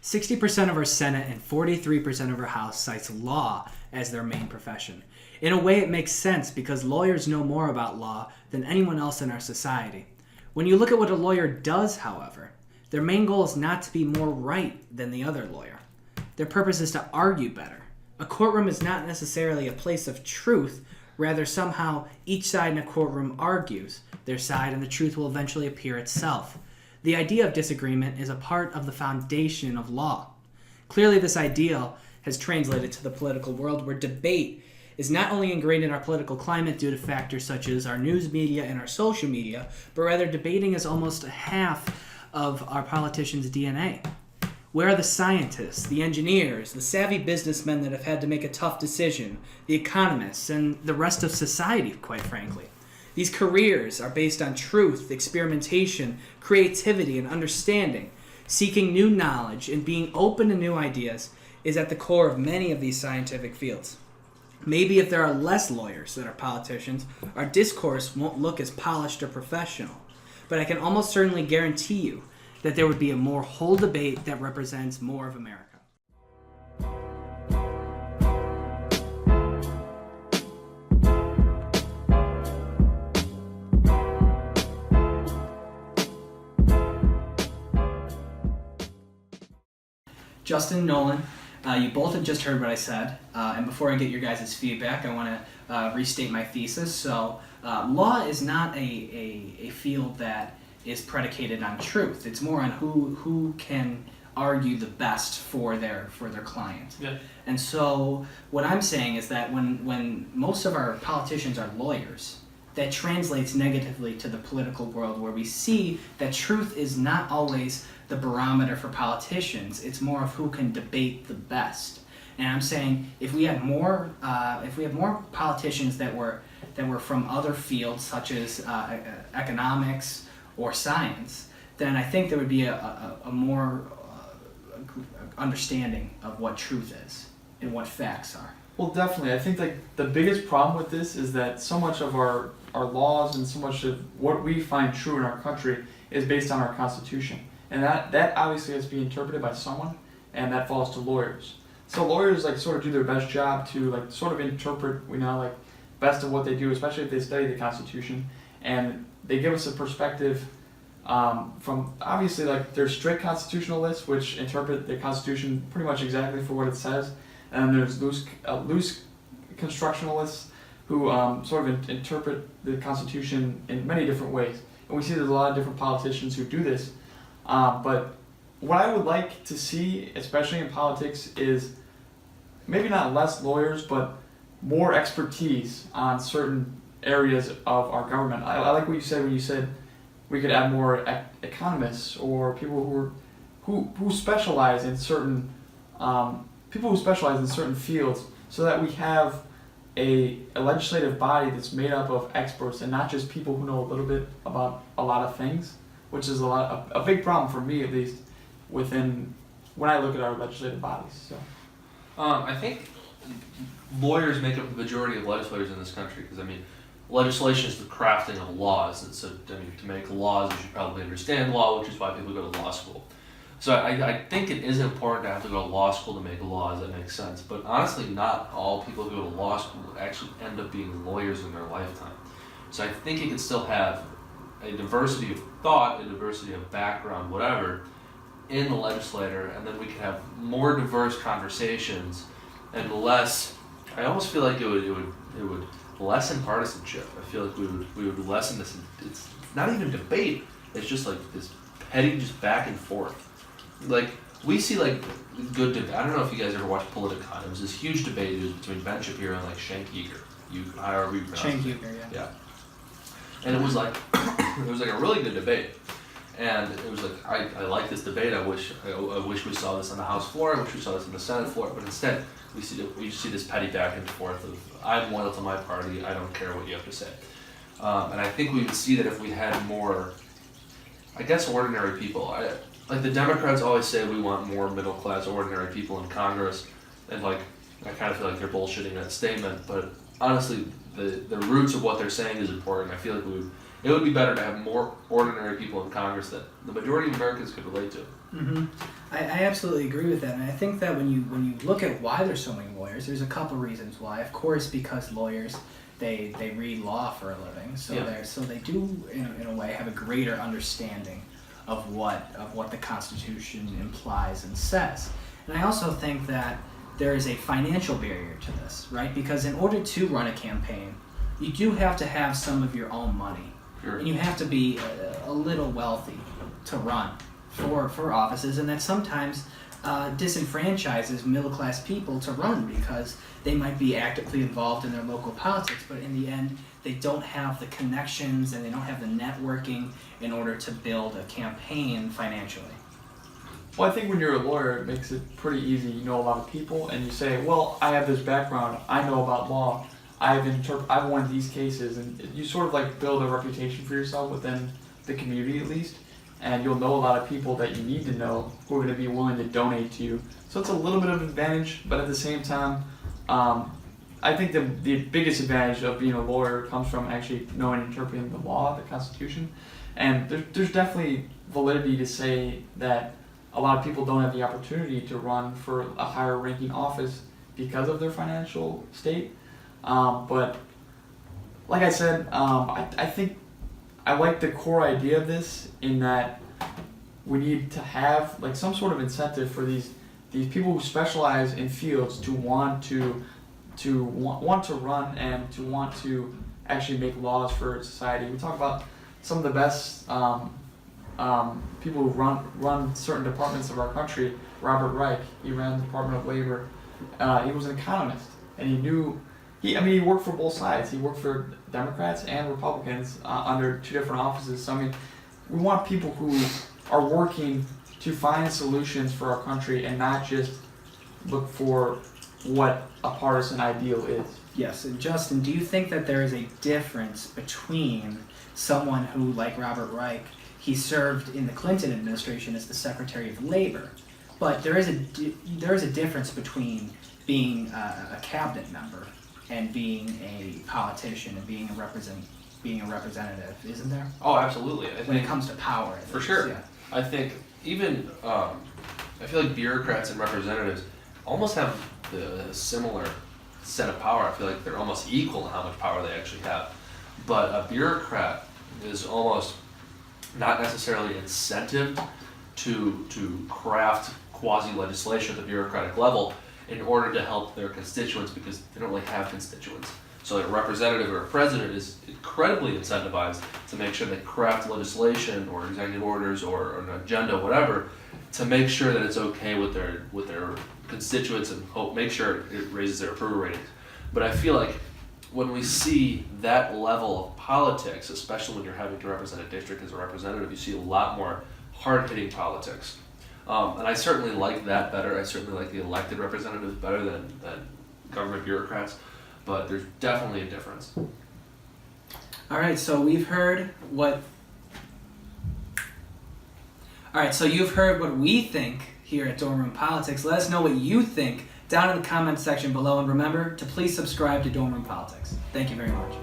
60% of our Senate and 43% of our House cites law as their main profession. In a way, it makes sense because lawyers know more about law than anyone else in our society. When you look at what a lawyer does, however, their main goal is not to be more right than the other lawyer. Their purpose is to argue better. A courtroom is not necessarily a place of truth. Rather, somehow, each side in a courtroom argues their side and the truth will eventually appear itself. The idea of disagreement is a part of the foundation of law. Clearly, this ideal has translated to the political world where debate is not only ingrained in our political climate due to factors such as our news media and our social media, but rather debating is almost half of our politicians' DNA. Where are the scientists, the engineers, the savvy businessmen that have had to make a tough decision, the economists, and the rest of society, quite frankly? These careers are based on truth, experimentation, creativity, and understanding. Seeking new knowledge and being open to new ideas is at the core of many of these scientific fields. Maybe if there are less lawyers that are politicians, our discourse won't look as polished or professional. But I can almost certainly guarantee you that there would be a more whole debate that represents more of America. Justin, Nolan, you both have just heard what I said, and before I get your guys' feedback, I want to restate my thesis. So, law is not a field that is predicated on truth. It's more on who can argue the best for their client. Yeah. And so, what I'm saying is that when most of our politicians are lawyers, that translates negatively to the political world, where we see that truth is not always the barometer for politicians. It's more of who can debate the best. And I'm saying if we had more politicians that were from other fields such as economics or science, then I think there would be a more understanding of what truth is and what facts are. Well, definitely. I think like the biggest problem with this is that so much of our laws and so much of what we find true in our country is based on our Constitution. And that obviously has to be interpreted by someone, and that falls to lawyers. So lawyers like sort of do their best job to like sort of interpret, like best of what they do, especially if they study the Constitution, and they give us a perspective from obviously like there's strict constitutionalists which interpret the Constitution pretty much exactly for what it says, and there's loose constructionalists who sort of interpret the Constitution in many different ways. And we see there's a lot of different politicians who do this. But what I would like to see, especially in politics, is maybe not less lawyers, but more expertise on certain areas of our government. I like what you said when you said we could have more economists or people who specialize in certain fields, so that we have a legislative body that's made up of experts and not just people who know a little bit about a lot of things, which is a big problem for me, at least, when I look at our legislative bodies. So, I think lawyers make up the majority of legislators in this country, because legislation is the crafting of laws, and so to make laws, you should probably understand law, which is why people go to law school. So I think it is important to have to go to law school to make laws. That makes sense. But honestly, not all people who go to law school actually end up being lawyers in their lifetime. So I think you can still have a diversity of thought, a diversity of background, whatever, in the legislature, and then we could have more diverse conversations and less. I almost feel like it would lessen partisanship. I feel like we would lessen this. It's not even debate. It's just like this petty, just back and forth. Like we see like good debate. I don't know if you guys ever watched Politicon. It was this huge debate between Ben Shapiro and like Cenk Uygur. However you pronounce it. Cenk Uygur, yeah. Yeah. And it was like a really good debate, and it was like I like this debate. I wish we saw this on the House floor. I wish we saw this on the Senate floor. But instead, we just see this petty back and forth of I'm loyal to my party. I don't care what you have to say. And I think we would see that if we had more, I guess, ordinary people. Like the Democrats always say we want more middle class, ordinary people in Congress, and like I kind of feel like they're bullshitting that statement. But honestly, the roots of what they're saying is important. I feel like it would be better to have more ordinary people in Congress that the majority of Americans could relate to. Mm-hmm. I absolutely agree with that, and I think that when you look at why there's so many lawyers, there's a couple reasons why. Of course, because lawyers they read law for a living, so they do in a way have a greater understanding of what the Constitution implies and says. And I also think that there is a financial barrier to this, right? Because in order to run a campaign, you do have to have some of your own money, and you have to be a little wealthy to run for offices, and that sometimes disenfranchises middle-class people to run because they might be actively involved in their local politics, but in the end they don't have the connections and they don't have the networking in order to build a campaign financially. Well, I think when you're a lawyer, it makes it pretty easy. You know a lot of people, and you say, well, I have this background, I know about law, I've won these cases, and you sort of like build a reputation for yourself within the community at least. And you'll know a lot of people that you need to know who are going to be willing to donate to you. So it's a little bit of an advantage, but at the same time, I think the biggest advantage of being a lawyer comes from actually knowing and interpreting the law, the Constitution. And there's definitely validity to say that a lot of people don't have the opportunity to run for a higher ranking office because of their financial state. But like I said, I think I like the core idea of this in that we need to have like some sort of incentive for these people who specialize in fields to want to run and to want to actually make laws for society. We talk about some of the best people who run certain departments of our country. Robert Reich, he ran the Department of Labor. He was an economist, and he worked for both sides. He worked for Democrats and Republicans under two different offices. So we want people who are working to find solutions for our country and not just look for what a partisan ideal is. Yes, and Justin, do you think that there is a difference between someone who, like Robert Reich, he served in the Clinton administration as the Secretary of Labor, but there is a difference between being a cabinet member and being a politician and being a representative, isn't there? Oh, absolutely. When it comes to power. For sure. Yeah. I think even, I feel like bureaucrats and representatives almost have the similar set of power. I feel like they're almost equal in how much power they actually have. But a bureaucrat is almost not necessarily incentivized to craft quasi-legislation at the bureaucratic level in order to help their constituents because they don't really have constituents. So a representative or a president is incredibly incentivized to make sure they craft legislation or executive orders or an agenda, whatever, to make sure that it's okay with their constituents and make sure it raises their approval ratings. But I feel like when we see that level of politics, especially when you're having to represent a district as a representative, you see a lot more hard-hitting politics. And I certainly like that better. I certainly like the elected representatives better than government bureaucrats. But there's definitely a difference. All right, so we've heard what... All right, so you've heard what we think here at Dorm Room Politics. Let us know what you think down in the comments section below. And remember to please subscribe to Dorm Room Politics. Thank you very much.